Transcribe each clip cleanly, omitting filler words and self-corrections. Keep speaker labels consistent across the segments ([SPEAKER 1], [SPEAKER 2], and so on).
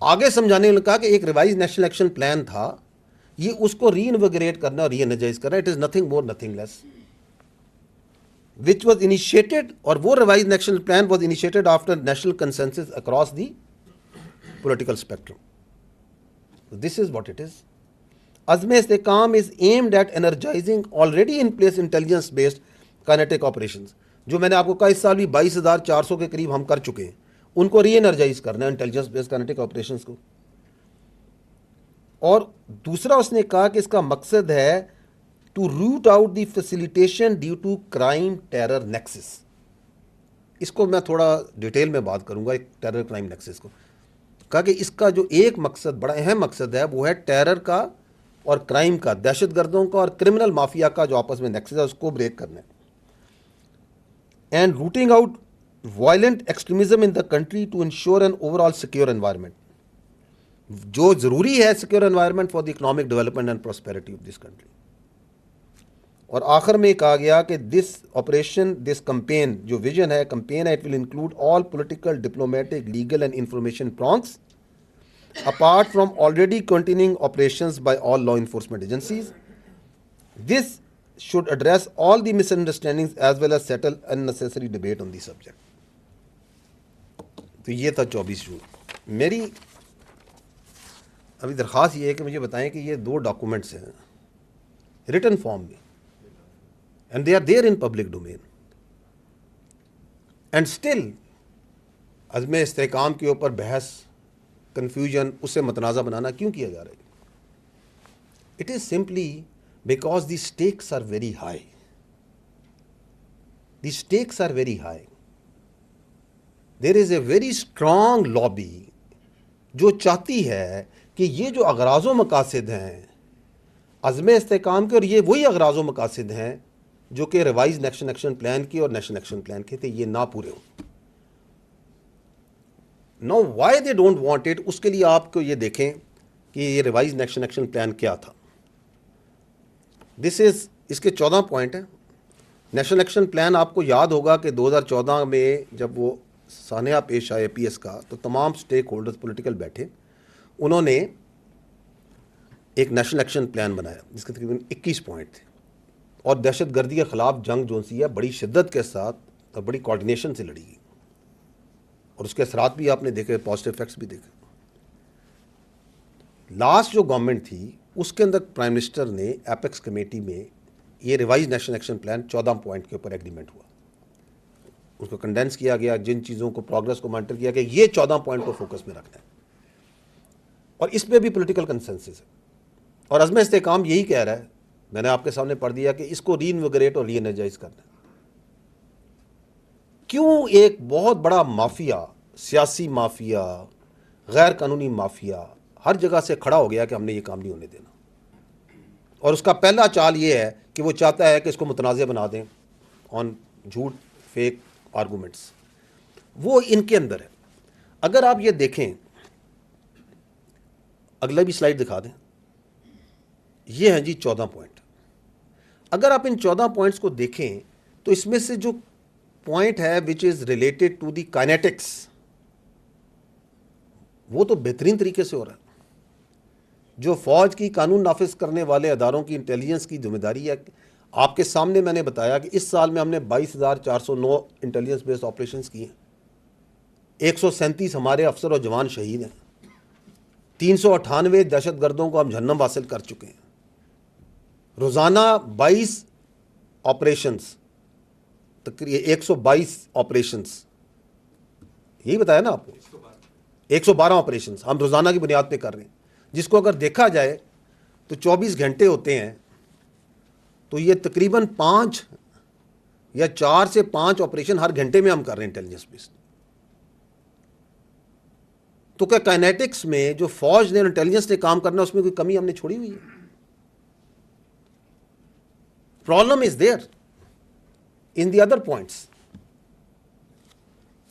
[SPEAKER 1] آگے سمجھانے نے کہا کہ ایک ریوائز نیشنل ایکشن پلان تھا، یہ اس کو ری انویگریٹ کرنا اور ری انرجائز کرنا. It is nothing more nothing less which was initiated, اور وہ revise national plan was initiated after national consensus across the political spectrum. This is what it is. عزم استحکام is aimed at energizing already in place intelligence based kinetic operations. جو میں نے آپ کو کہا اس سال بھی 22,400 کے قریب ہم کر چکے ہیں، ان کو ری انرجائز کرنا ہے انٹیلیجنس بیسڈ کائنیٹک آپریشنس کو. اور دوسرا اس نے کہا کہ اس کا مقصد ہے to root out the facilitation due to crime terror nexus. اس کو میں تھوڑا ڈیٹیل میں بات کروں گا ایک ٹیرر کرائم نیکسس کو. کہا کہ اس کا جو ایک مقصد بڑا اہم مقصد ہے وہ ہے ٹیرر کا اور کرائم کا، دہشت گردوں کا اور کرمنل مافیا کا جو آپس میں نیکسس ہے اس کو بریک کرنا ہے. And rooting out violent extremism in the country to ensure an overall secure environment. جو ضروری ہے secure environment for the economic development and prosperity of this country. اور آخر میں کہا گیا کہ دس آپریشن دس کمپین جو ویژن ہے کمپین ہے it will include all political diplomatic legal and information prongs apart from already continuing operations by all law enforcement agencies. This should address all the misunderstandings as well as settle unnecessary debate on the subject. تو یہ تھا 24 جون. میری ابھی درخواست یہ ہے کہ مجھے بتائیں کہ یہ 2 ڈاکومنٹس ہیں ریٹن فارم میں and they are there in public domain and still عزم استحکام کے اوپر بحث کنفیوژن اس سے متنازع بنانا کیوں کیا جا رہا ہے؟ It is simply because the stakes are very high. The stakes are very high. There is a very strong lobby جو چاہتی ہے کہ یہ جو اغراض و مقاصد ہیں عزم استحکام کے، اور یہ وہی اغراض و مقاصد ہیں جو کہ ریوائز نیشنل ایکشن پلان کی اور نیشنل ایکشن پلان کے تھے، یہ نہ پورے ہوں. No why they don't want it. اس کے لیے آپ کو یہ دیکھیں کہ یہ ریوائز نیشنل ایکشن پلان کیا تھا. دس از اس کے 14 پوائنٹ ہیں. نیشنل ایکشن پلان آپ کو یاد ہوگا کہ 2014 میں جب وہ سانحہ پیش آئے پی ایس کا تو تمام سٹیک ہولڈرز پولیٹیکل بیٹھے، انہوں نے ایک نیشنل ایکشن پلان بنایا جس کے تقریباً 21 پوائنٹ تھے، اور دہشت گردی کے خلاف جنگ جو سی ہے بڑی شدت کے ساتھ اور بڑی کوارڈینیشن سے لڑی گئی، اور اس کے اثرات بھی آپ نے دیکھے، پازیٹیو افیکٹس بھی دیکھے. لاسٹ جو گورنمنٹ تھی اس کے اندر پرائم منسٹر نے ایپیکس کمیٹی میں یہ revise national action plan 14 point کے اوپر ایگریمنٹ ہوا. اس کو کنڈینس کیا گیا، جن چیزوں کو پروگرس کو مانیٹر کیا کہ یہ 14 پوائنٹ کو فوکس میں رکھنا ہے، اور اس پہ بھی پولیٹیکل کنسنسس ہے. اور عزم استحکام یہی کہہ رہا ہے، میں نے آپ کے سامنے پڑھ دیا کہ اس کو ری انویگریٹ اور ری انرجائز کرنا ہے. کیوں ایک بہت بڑا مافیا، سیاسی مافیا، غیر قانونی مافیا ہر جگہ سے کھڑا ہو گیا کہ ہم نے یہ کام نہیں ہونے دینا، اور اس کا پہلا چال یہ ہے کہ وہ چاہتا ہے کہ اس کو متنازع بنا دیں آن جھوٹ فیک آرگومنٹس. وہ ان کے اندر ہے. اگر آپ یہ دیکھیں، اگلا بھی سلائیڈ دکھا دیں، یہ ہیں جی 14 پوائنٹ. اگر آپ ان 14 پوائنٹس کو دیکھیں تو اس میں سے جو پوائنٹ ہے which is related to the kinetics, وہ تو بہترین طریقے سے ہو رہا ہے. جو فوج کی قانون نافذ کرنے والے اداروں کی انٹیلیجنس کی ذمہ داری ہے. آپ کے سامنے میں نے بتایا کہ اس سال میں ہم نے 22,409 انٹیلیجنس بیسڈ آپریشنز کی ہیں. 137 ہمارے افسر اور جوان شہید ہیں. 398 دہشت گردوں کو ہم جہنم حاصل کر چکے ہیں. روزانہ 22 آپریشنز، تقریباً 122 آپریشنز، یہی بتایا نا آپ کو، 112 آپریشنز ہم روزانہ کی بنیاد پہ کر رہے ہیں، جس کو اگر دیکھا جائے تو 24 گھنٹے ہوتے ہیں، تو یہ تقریباً 5 یا 4 سے 5 آپریشن ہر گھنٹے میں ہم کر رہے ہیں انٹیلیجنس بیسڈ. تو کیا کائنیٹکس میں جو فوج نے انٹیلیجنس نے کام کرنا اس میں کوئی کمی ہم نے چھوڑی ہوئی ہے؟ Problem is there in the other points.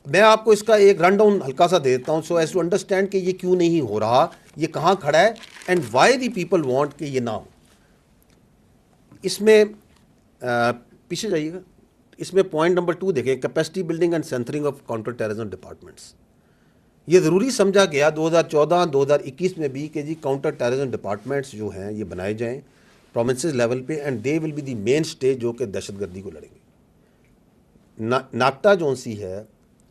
[SPEAKER 1] میں آپ کو اس کا ایک رن ڈاؤن ہلکا سا دے دیتا ہوں سو ایز ٹو انڈرسٹینڈ کہ یہ کیوں نہیں ہو رہا، یہ کہاں کھڑا ہے، and why the people want کہ یہ نہ ہو. اس میں پیچھے جائیے گا، اس میں پوائنٹ نمبر 2 دیکھیں، capacity building and centring of counter terrorism departments. یہ ضروری سمجھا گیا 2014-2021 میں بھی کہ جی کاؤنٹر ٹیررزم ڈپارٹمنٹس جو ہیں یہ بنائے جائیں پروونسز لیول پہ، and they will be the main stage جو کہ دہشت گردی کو لڑیں گے۔ ناکٹا جون سی ہے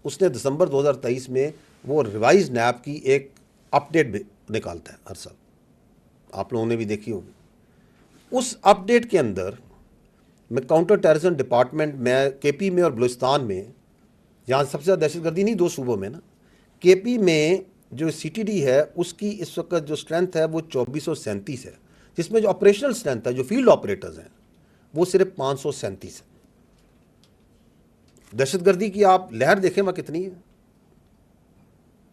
[SPEAKER 1] اس نے دسمبر 2023 میں وہ ریوائز نیب کی ایک اپ ڈیٹ نکالتا ہے ہر سال، آپ لوگوں نے بھی دیکھی ہوگی۔ اس اپ ڈیٹ کے اندر میں کاؤنٹر ٹیررزم ڈپارٹمنٹ میں کے پی میں اور بلوچستان میں، جہاں سب سے زیادہ دہشت گردی نہیں 2 صوبوں میں نا، کے پی میں جو سی ٹی ڈی ہے اس کی اس وقت جو اسٹرینتھ ہے وہ 2437 ہے، جس میں جو آپریشنل اسٹرینتھ ہے جو فیلڈ آپریٹرز ہیں وہ صرف 537 ہے۔ دہشت گردی کی آپ لہر دیکھیں وہاں کتنی ہے۔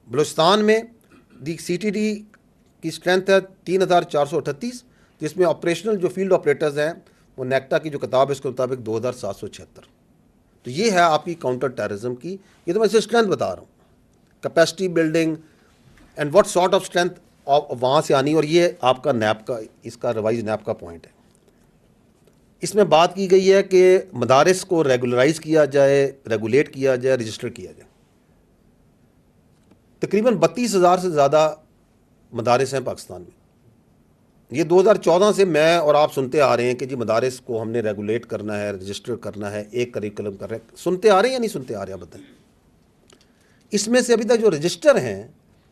[SPEAKER 1] بلوچستان میں دی سی ٹی ڈی کی اسٹرینتھ ہے 3438، جس میں آپریشنل جو فیلڈ آپریٹرز ہیں وہ نیکٹا کی جو کتاب ہے اس کے مطابق 2776۔ تو یہ ہے آپ کی کاؤنٹر ٹیررزم کی، یہ تو میں اسے اسٹرینتھ بتا رہا ہوں، capacity building and what sort of strength وہاں سے آنی، اور یہ آپ کا نیب کا اس کا ریوائز نیب کا پوائنٹ ہے۔ اس میں بات کی گئی ہے کہ مدارس کو ریگولرائز کیا جائے، ریگولیٹ کیا جائے، رجسٹر کیا جائے۔ تقریباً 32,000 سے زیادہ مدارس ہیں پاکستان میں۔ یہ 2014 سے میں اور آپ سنتے آ رہے ہیں کہ جی مدارس کو ہم نے ریگولیٹ کرنا ہے، رجسٹر کرنا ہے، ایک کریکولم کر رہے ہیں، سنتے آ رہے ہیں یا نہیں سنتے آ رہے ہیں بتائیں۔ اس میں سے ابھی تک جو رجسٹر ہیں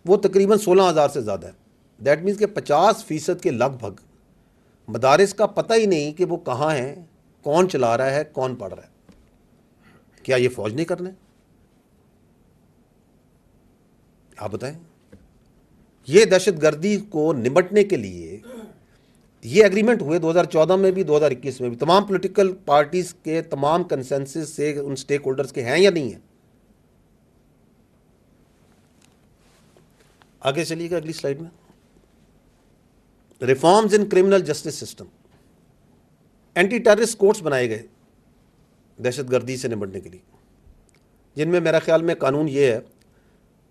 [SPEAKER 1] وہ تقریباً 16,000 سے زیادہ ہے۔ دیٹ مینس کہ 50% کے لگ بھگ مدارس کا پتہ ہی نہیں کہ وہ کہاں ہیں، کون چلا رہا ہے، کون پڑھ رہا ہے۔ کیا یہ فوج نہیں کرنا ہے؟ آپ بتائیں۔ یہ دہشت گردی کو نمٹنے کے لیے یہ ایگریمنٹ ہوئے 2014 میں بھی 2021 میں بھی، تمام پولیٹیکل پارٹیز کے تمام کنسنسس سے ان سٹیک ہولڈرز کے ہیں یا نہیں ہیں؟ آگے چلیے گا اگلی سلائیڈ میں۔ Reforms in criminal justice system, anti terrorist courts بنائے گئے دہشت گردی سے نمٹنے کے لیے، جن میں میرا خیال میں قانون یہ ہے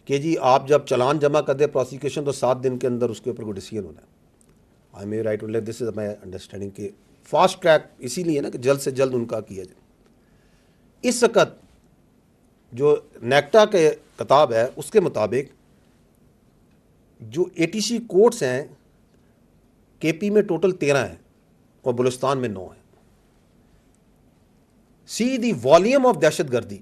[SPEAKER 1] کہ جی آپ جب چلان جمع کر دیں پروسیکیوشن تو 7 دن کے اندر اس کے اوپر کوئی ڈیسیجن ہونا ہے۔ I may right to this is my understanding کہ فاسٹ ٹریک اسی لیے نا کہ جلد سے جلد ان کا کیا جائے۔ اس وقت جو نیکٹا کے کتاب ہے اس کے مطابق جو ATC کورٹس ہیں کے پی میں ٹوٹل 13 ہیں اور بلوچستان میں 9 ہیں۔ سی دی والیوم آف دہشت گردی،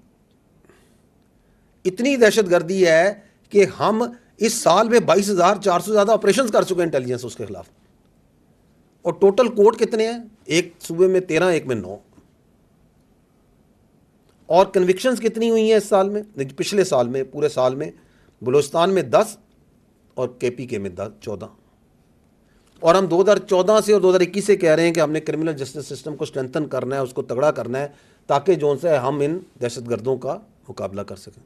[SPEAKER 1] اتنی دہشت گردی ہے کہ ہم اس سال میں 22,400 سے زیادہ آپریشنز کر چکے ہیں انٹیلیجنس اس کے خلاف، اور ٹوٹل کورٹ کتنے ہیں؟ ایک صوبے میں 13، ایک میں 9۔ اور کنوکشنز کتنی ہوئی ہیں اس سال میں، پچھلے سال میں پورے سال میں؟ بلوچستان میں 10 اور کے پی کے میں 14۔ اور ہم 2014 سے اور 2021 سے کہہ رہے ہیں کہ ہم نے کرمنل جسٹس سسٹم کو اسٹرینتھن کرنا ہے، اس کو تگڑا کرنا ہے، تاکہ جو سے ہم ان دہشت گردوں کا مقابلہ کر سکیں۔